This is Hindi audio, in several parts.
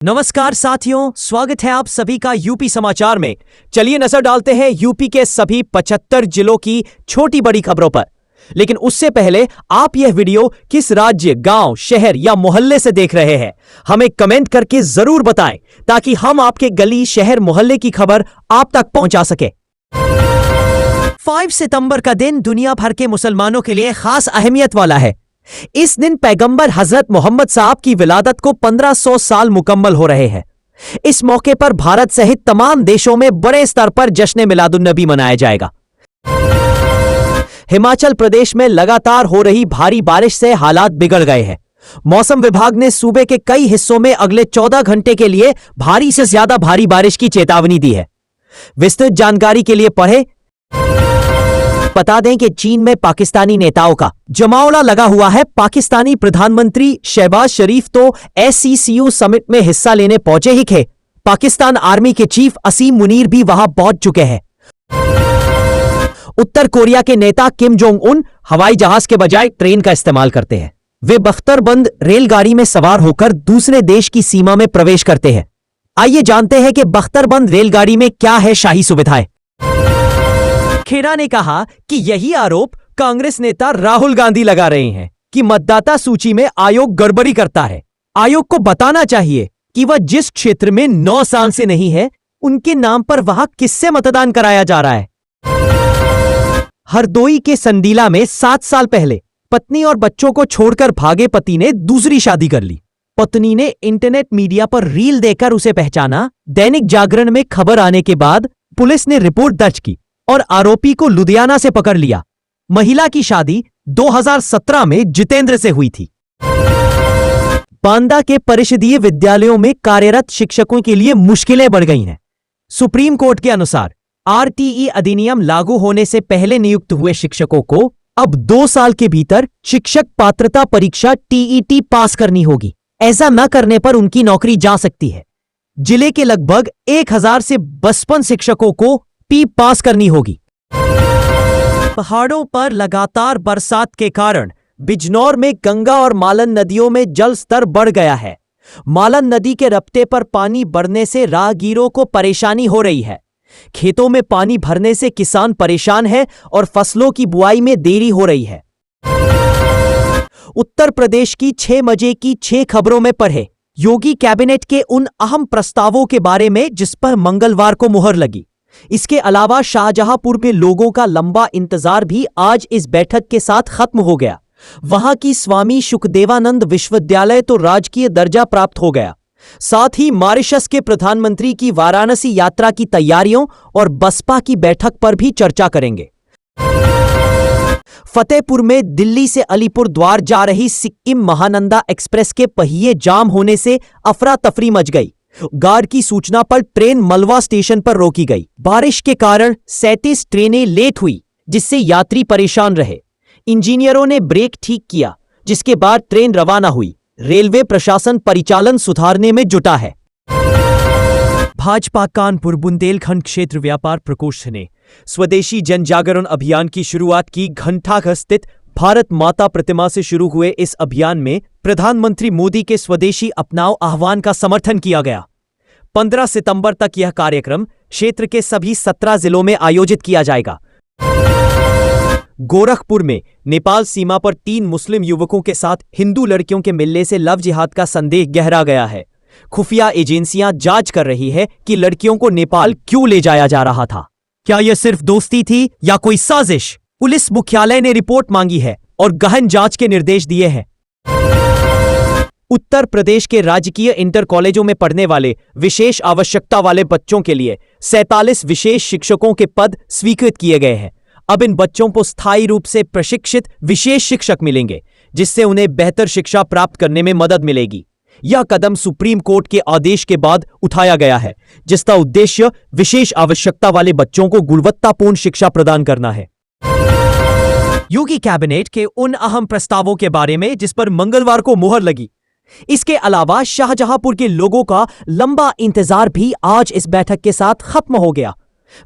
नमस्कार साथियों, स्वागत है आप सभी का यूपी समाचार में। चलिए नजर डालते हैं यूपी के सभी 75 जिलों की छोटी बड़ी खबरों पर। लेकिन उससे पहले आप यह वीडियो किस राज्य, गांव, शहर या मोहल्ले से देख रहे हैं, हमें कमेंट करके जरूर बताएं ताकि हम आपके गली, शहर, मोहल्ले की खबर आप तक पहुंचा सके। 5 सितंबर का दिन दुनिया भर के मुसलमानों के लिए खास अहमियत वाला है। इस दिन पैगंबर हजरत मोहम्मद साहब की विलादत को 1500 साल मुकम्मल हो रहे हैं। इस मौके पर भारत सहित तमाम देशों में बड़े स्तर पर जश्न मिलादुन्नबी मनाया जाएगा। हिमाचल प्रदेश में लगातार हो रही भारी बारिश से हालात बिगड़ गए हैं। मौसम विभाग ने सूबे के कई हिस्सों में अगले 14 घंटे के लिए भारी से ज्यादा भारी बारिश की चेतावनी दी है। विस्तृत जानकारी के लिए पढ़ें। बता दें कि चीन में पाकिस्तानी नेताओं का जमावड़ा लगा हुआ है। पाकिस्तानी प्रधानमंत्री शहबाज शरीफ तो SCCU समिट में हिस्सा लेने पहुंचे ही थे। पाकिस्तान आर्मी के चीफ असीम मुनीर भी वहां पहुंच चुके हैं। उत्तर कोरिया के नेता किम जोंग उन हवाई जहाज के बजाय ट्रेन का इस्तेमाल करते हैं। वे बख्तरबंद रेलगाड़ी में सवार होकर दूसरे देश की सीमा में प्रवेश करते हैं। आइए जानते हैं कि बख्तरबंद रेलगाड़ी में क्या है शाही सुविधाएं। खेरा ने कहा कि यही आरोप कांग्रेस नेता राहुल गांधी लगा रहे हैं कि मतदाता सूची में आयोग गड़बड़ी करता है। आयोग को बताना चाहिए कि वह जिस क्षेत्र में 9 साल से नहीं है, उनके नाम पर वहां किससे मतदान कराया जा रहा है। हरदोई के संडीला में 7 साल पहले पत्नी और बच्चों को छोड़कर भागे पति ने दूसरी शादी कर ली। पत्नी ने इंटरनेट मीडिया पर रील देकर उसे पहचाना। दैनिक जागरण में खबर आने के बाद पुलिस ने रिपोर्ट दर्ज की और आरोपी को लुधियाना से पकड़ लिया। महिला की शादी 2017 में जितेंद्र से हुई थी। बांदा के परिषदीय विद्यालयों में कार्यरत शिक्षकों के लिए मुश्किलें बढ़ गई हैं। सुप्रीम कोर्ट के अनुसार RTE अधिनियम लागू होने से पहले नियुक्त हुए शिक्षकों को अब 2 साल के भीतर शिक्षक पात्रता परीक्षा TET पास करनी होगी। ऐसा न करने पर उनकी नौकरी जा सकती है। जिले के लगभग 1000 से 52 शिक्षकों को पास करनी होगी। पहाड़ों पर लगातार बरसात के कारण बिजनौर में गंगा और मालन नदियों में जल स्तर बढ़ गया है। मालन नदी के रपटे पर पानी बढ़ने से राहगीरों को परेशानी हो रही है। खेतों में पानी भरने से किसान परेशान है और फसलों की बुआई में देरी हो रही है। उत्तर प्रदेश की 6 मजे की 6 खबरों में पढ़े योगी कैबिनेट के उन अहम प्रस्तावों के बारे में जिस पर मंगलवार को मुहर लगी। इसके अलावा शाहजहांपुर में लोगों का लंबा इंतजार भी आज इस बैठक के साथ खत्म हो गया। वहां की स्वामी शुकदेवानंद विश्वविद्यालय तो राजकीय दर्जा प्राप्त हो गया। साथ ही मॉरिशस के प्रधानमंत्री की वाराणसी यात्रा की तैयारियों और बसपा की बैठक पर भी चर्चा करेंगे। फतेहपुर में दिल्ली से अलीपुर द्वार जा रही सिक्किम महानंदा एक्सप्रेस के पहिए जाम होने से अफरा तफरी मच गई। गार्ड की सूचना पर ट्रेन मलवा स्टेशन पर रोकी गई। बारिश के कारण 37 ट्रेनें लेट हुई, जिससे यात्री परेशान रहे। इंजीनियरों ने ब्रेक ठीक किया, जिसके बाद ट्रेन रवाना हुई। रेलवे प्रशासन परिचालन सुधारने में जुटा है। भाजपा कानपुर बुंदेलखंड क्षेत्र व्यापार प्रकोष्ठ ने स्वदेशी जन जागरण अभियान की शुरुआत की। घंटाघर स्थित भारत माता प्रतिमा से शुरू हुए इस अभियान में प्रधानमंत्री मोदी के स्वदेशी अपनाओ आह्वान का समर्थन किया गया। 15 सितंबर तक यह कार्यक्रम क्षेत्र के सभी 17 जिलों में आयोजित किया जाएगा। गोरखपुर में नेपाल सीमा पर 3 मुस्लिम युवकों के साथ हिंदू लड़कियों के मिलने से लव जिहाद का संदेह गहरा गया है। खुफिया एजेंसियां जांच कर रही है कि लड़कियों को नेपाल क्यों ले जाया जा रहा था। क्या यह सिर्फ दोस्ती थी या कोई साजिश? पुलिस मुख्यालय ने रिपोर्ट मांगी है और गहन जांच के निर्देश दिए हैं। उत्तर प्रदेश के राजकीय इंटर कॉलेजों में पढ़ने वाले विशेष आवश्यकता वाले बच्चों के लिए 47 विशेष शिक्षकों के पद स्वीकृत किए गए हैं। अब इन बच्चों को स्थायी रूप से प्रशिक्षित विशेष शिक्षक मिलेंगे, जिससे उन्हें बेहतर शिक्षा प्राप्त करने में मदद मिलेगी। यह कदम सुप्रीम कोर्ट के आदेश के बाद उठाया गया है, जिसका उद्देश्य विशेष आवश्यकता वाले बच्चों को गुणवत्तापूर्ण शिक्षा प्रदान करना है। योगी कैबिनेट के उन अहम प्रस्तावों के बारे में जिस पर मंगलवार को मुहर लगी। इसके अलावा शाहजहांपुर के लोगों का लंबा इंतजार भी आज इस बैठक के साथ खत्म हो गया।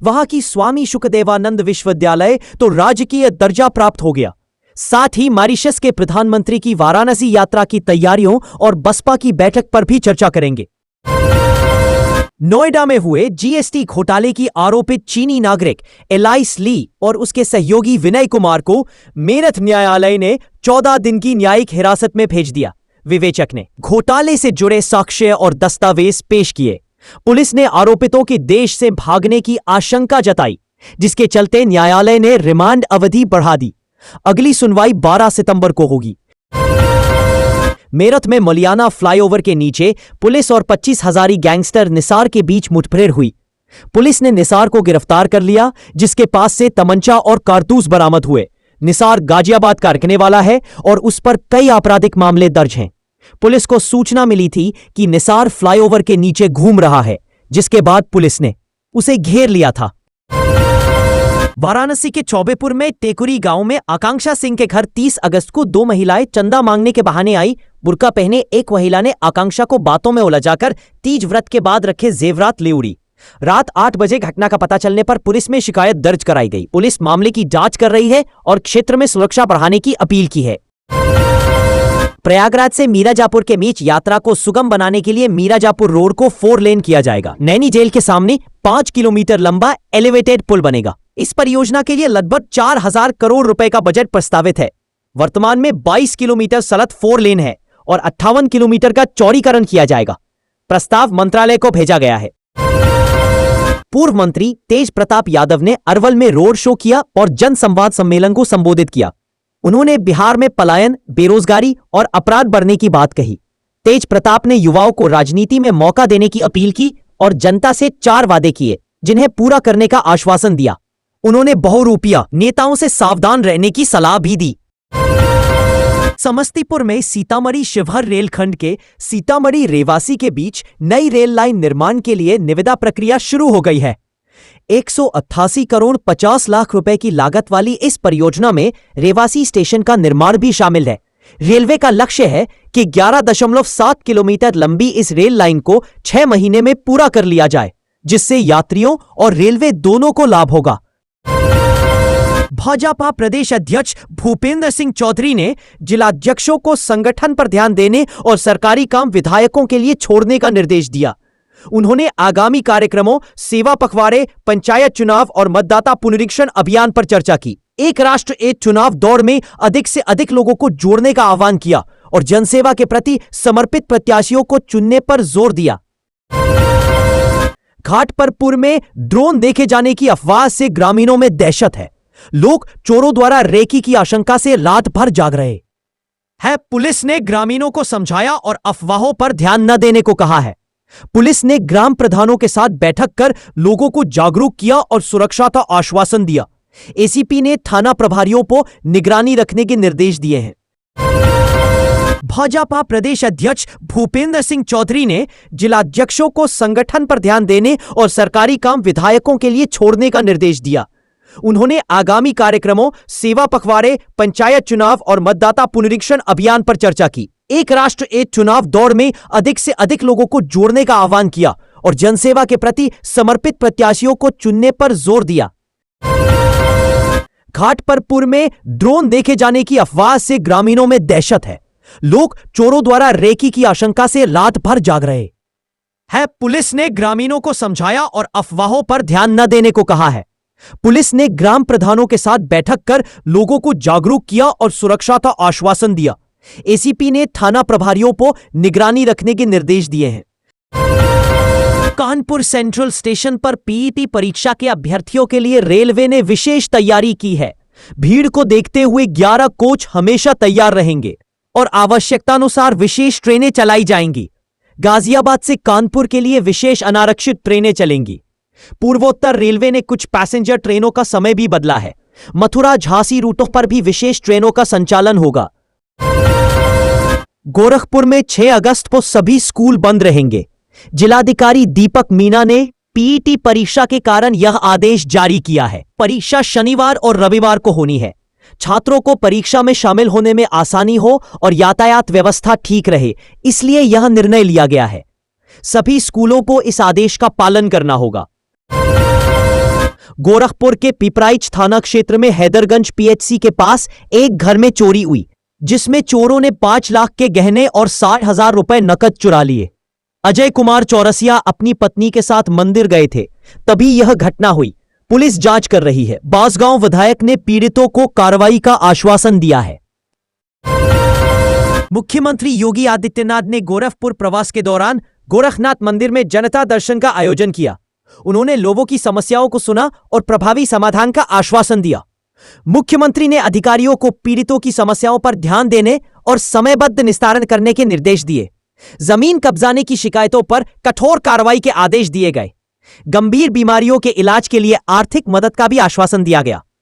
वहां की स्वामी शुकदेवानंद विश्वविद्यालय तो राजकीय दर्जा प्राप्त हो गया। साथ ही मॉरिशस के प्रधानमंत्री की वाराणसी यात्रा की तैयारियों और बसपा की बैठक पर भी चर्चा करेंगे। नोएडा में हुए जीएसटी घोटाले की आरोपित चीनी नागरिक एलाइस ली और उसके सहयोगी विनय कुमार को मेरठ न्यायालय ने 14 दिन की न्यायिक हिरासत में भेज दिया। विवेचक ने घोटाले से जुड़े साक्ष्य और दस्तावेज पेश किए। पुलिस ने आरोपितों के देश से भागने की आशंका जताई, जिसके चलते न्यायालय ने रिमांड अवधि बढ़ा दी। अगली सुनवाई 12 सितंबर को होगी। मेरठ में मलियाना फ्लाईओवर के नीचे पुलिस और 25 हजारी गैंगस्टर निसार के बीच मुठभेड़ हुई। पुलिस ने निसार को गिरफ्तार कर लिया, जिसके पास से तमंचा और कारतूस बरामद हुए। निसार गाजियाबाद का रहने वाला है और उस पर कई आपराधिक मामले दर्ज हैं। पुलिस को सूचना मिली थी कि निसार फ्लाईओवर के नीचे घूम रहा है, जिसके बाद पुलिस ने उसे घेर लिया था। वाराणसी के चौबेपुर में टेकुरी गांव में आकांक्षा सिंह के घर 30 अगस्त को 2 महिलाएं चंदा मांगने के बहाने आई। बुर्का पहने एक महिला ने आकांक्षा को बातों में उलझाकर तीज व्रत के बाद रखे जेवरात ले उड़ी। रात 8 बजे घटना का पता चलने पर पुलिस में शिकायत दर्ज कराई गई। पुलिस मामले की जांच कर रही है और क्षेत्र में सुरक्षा बढ़ाने की अपील की है। प्रयागराज से मीराजापुर के बीच यात्रा को सुगम बनाने के लिए मीराजापुर रोड को 4 लेन किया जाएगा। नैनी जेल के सामने 5 किलोमीटर लंबा एलिवेटेड पुल बनेगा। इस परियोजना के लिए लगभग 4000 करोड़ रुपए का बजट प्रस्तावित है। वर्तमान में 22 किलोमीटर सड़क 4 लेन है और 58 किलोमीटर का चौड़ीकरण किया जाएगा। प्रस्ताव मंत्रालय को भेजा गया है। पूर्व मंत्री तेज प्रताप यादव ने अरवल में रोड शो किया और जनसंवाद सम्मेलन को संबोधित किया। उन्होंने बिहार में पलायन, बेरोजगारी और अपराध बढ़ने की बात कही। तेज प्रताप ने युवाओं को राजनीति में मौका देने की अपील की और जनता से 4 वादे किए, जिन्हें पूरा करने का आश्वासन दिया। उन्होंने बहुरूपिया नेताओं से सावधान रहने की सलाह भी दी। समस्तीपुर में सीतामढ़ी शिवहर रेलखंड के सीतामढ़ी रेवासी के बीच नई रेल लाइन निर्माण के लिए निविदा प्रक्रिया शुरू हो गई है। 188 करोड़ 50 लाख रुपए की लागत वाली इस परियोजना में रेवासी स्टेशन का निर्माण भी शामिल है। रेलवे का लक्ष्य है कि 11.7 किलोमीटर लंबी इस रेल लाइन को 6 महीने में पूरा कर लिया जाए, जिससे यात्रियों और रेलवे दोनों को लाभ होगा। भाजपा प्रदेश अध्यक्ष भूपेंद्र सिंह चौधरी ने जिलाध्यक्षों को संगठन पर ध्यान देने और सरकारी काम विधायकों के लिए छोड़ने का निर्देश दिया। उन्होंने आगामी कार्यक्रमों, सेवा पखवाड़े, पंचायत चुनाव और मतदाता पुनरीक्षण अभियान पर चर्चा की। एक राष्ट्र एक चुनाव दौड़ में अधिक से अधिक लोगों को जोड़ने का आह्वान किया और जनसेवा के प्रति समर्पित प्रत्याशियों को चुनने पर जोर दिया। घाटपरपुर में ड्रोन देखे जाने की अफवाह से ग्रामीणों में दहशत है। लोग चोरों द्वारा रेकी की आशंका से रात भर जाग रहे हैं। पुलिस ने ग्रामीणों को समझाया और अफवाहों पर ध्यान न देने को कहा है। पुलिस ने ग्राम प्रधानों के साथ बैठक कर लोगों को जागरूक किया और सुरक्षा का आश्वासन दिया। एसीपी ने थाना प्रभारियों को निगरानी रखने के निर्देश दिए हैं। भाजपा प्रदेश अध्यक्ष भूपेंद्र सिंह चौधरी ने जिलाध्यक्षों को संगठन पर ध्यान देने और सरकारी काम विधायकों के लिए छोड़ने का निर्देश दिया। उन्होंने आगामी कार्यक्रमों, सेवा पखवाड़े, पंचायत चुनाव और मतदाता पुनरीक्षण अभियान पर चर्चा की। एक राष्ट्र एक चुनाव दौड़ में अधिक से अधिक लोगों को जोड़ने का आह्वान किया और जनसेवा के प्रति समर्पित प्रत्याशियों को चुनने पर जोर दिया। घाटपरपुर में ड्रोन देखे जाने की अफवाह से ग्रामीणों में दहशत है। लोग चोरों द्वारा रेकी की आशंका से रात भर जाग रहे हैं। पुलिस ने ग्रामीणों को समझाया और अफवाहों पर ध्यान न देने को कहा है। पुलिस ने ग्राम प्रधानों के साथ बैठक कर लोगों को जागरूक किया और सुरक्षा का आश्वासन दिया। एसीपी ने थाना प्रभारियों को निगरानी रखने के निर्देश दिए हैं। कानपुर सेंट्रल स्टेशन पर पीईटी परीक्षा के अभ्यर्थियों के लिए रेलवे ने विशेष तैयारी की है। भीड़ को देखते हुए 11 कोच हमेशा तैयार रहेंगे और आवश्यकतानुसार विशेष ट्रेनें चलाई जाएंगी। गाजियाबाद से कानपुर के लिए विशेष अनारक्षित ट्रेनें चलेंगी। पूर्वोत्तर रेलवे ने कुछ पैसेंजर ट्रेनों का समय भी बदला है। मथुरा झांसी रूटों पर भी विशेष ट्रेनों का संचालन होगा। गोरखपुर में 6 अगस्त को सभी स्कूल बंद रहेंगे। जिलाधिकारी दीपक मीना ने पीईटी परीक्षा के कारण यह आदेश जारी किया है। परीक्षा शनिवार और रविवार को होनी है। छात्रों को परीक्षा में शामिल होने में आसानी हो और यातायात व्यवस्था ठीक रहे, इसलिए यह निर्णय लिया गया है। सभी स्कूलों को इस आदेश का पालन करना होगा। गोरखपुर के पिपराइच थाना क्षेत्र में हैदरगंज पीएचसी के पास एक घर में चोरी हुई, जिसमें चोरों ने 5 लाख के गहने और 60,000 रुपए नकद चुरा लिए। अजय कुमार चौरसिया अपनी पत्नी के साथ मंदिर गए थे, तभी यह घटना हुई। पुलिस जांच कर रही है। बांसगांव विधायक ने पीड़ितों को कार्रवाई का आश्वासन दिया है। मुख्यमंत्री योगी आदित्यनाथ ने गोरखपुर प्रवास के दौरान गोरखनाथ मंदिर में जनता दर्शन का आयोजन किया। उन्होंने लोगों की समस्याओं को सुना और प्रभावी समाधान का आश्वासन दिया। मुख्यमंत्री ने अधिकारियों को पीड़ितों की समस्याओं पर ध्यान देने और समयबद्ध निस्तारण करने के निर्देश दिए। जमीन कब्जाने की शिकायतों पर कठोर कार्रवाई के आदेश दिए गए। गंभीर बीमारियों के इलाज के लिए आर्थिक मदद का भी आश्वासन दिया गया।